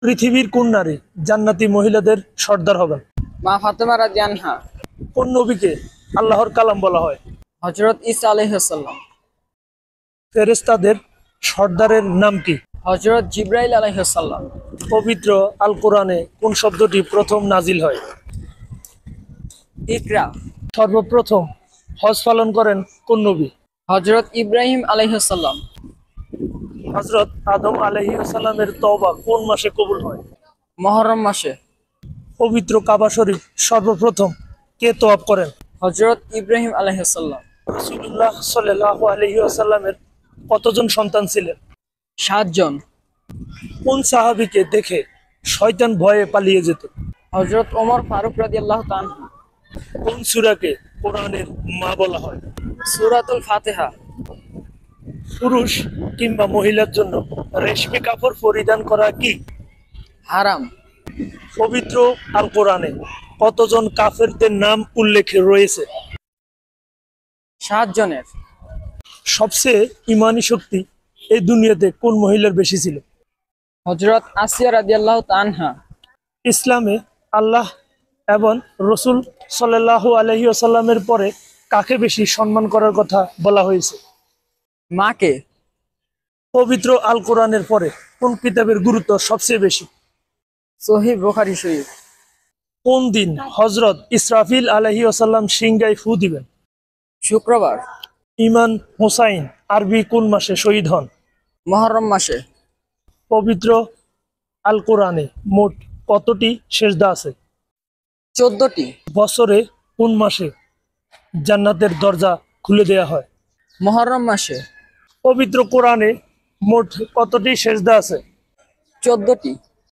পৃথিবীর কোন নারী জান্নাতি মহিলাদের সর্দার হবেন? মা ফাতেমা রাদিয়াল্লাহু আনহা। কোন নবীকে আল্লাহর কালাম বলা হয়? হযরত ঈসা আলাইহিস সালাম। ফেরেশতাদের সর্দারের নাম কি? হযরত জিবরাইল আলাইহিস সালাম। পবিত্র আল কোরআনে কোন শব্দটি প্রথম নাজিল হয়? ইকরা। সর্বপ্রথম হজ পালন করেন কোন নবী? হযরত ইব্রাহিম আলাইহিস সালাম। হযরত আদম আলাইহিস সালামের তওবা কোন মাসে কবুল হয়? মুহররম মাসে। পবিত্র কাবা শরীফ সর্বপ্রথম কে তওয়াফ করেন? হযরত ইব্রাহিম আলাইহিস সালাম। রাসূলুল্লাহ সাল্লাল্লাহু আলাইহি ওয়াসাল্লামের কতজন সন্তান ছিলেন? 7 জন। কোন সাহাবীকে দেখে শয়তান ভয়ে পালিয়ে যেত? হযরত ওমর ফারুক রাদিয়াল্লাহু তাআলা। কোন সূরাকে কোরআনের মা বলা হয়? সূরাতুল ফাতিহা। পুরুষ কিংবা মহিলার জন্য রেশমি কাপড় পরিধান করা কি হারাম। পবিত্র আল কোরআনে কতজন কাফেরদের নাম উল্লেখ রয়েছে? 7 জনের। সবচেয়ে ইমানি শক্তি এই দুনিয়াতে কোন মহিলার বেশি ছিল? হযরত আসিয়া রাদিয়াল্লাহু তাআলা। ইসলামে আল্লাহ এবং রসুল সাল্লাল্লাহু আলাইহি ওয়াসাল্লামের পরে কাকে বেশি সম্মান করার কথা বলা হয়েছে? মাকে। পবিত্র আল কোরআনের পরে কোন কিতাবের গুরুত্ব সবচেয়ে বেশি? সহিহ বুখারী শরীফ। কোন দিন হযরত ইসরাফিল আলাইহি ওয়াসাল্লাম সিংহায় ফু দিবেন? শুক্রবার। ইমাম হুসাইন আরবি কোন মাসে শহীদ হন? মুহররম মাসে। পবিত্র আল কোরআনে মোট কতটি সেজদা আছে? 14টি। বছরে কোন মাসে জান্নাতের দরজা খুলে দেয়া হয়? মুহররম মাসে। পবিত্র কোরআনে মোট কতটি সেজদা আছে? 14টি।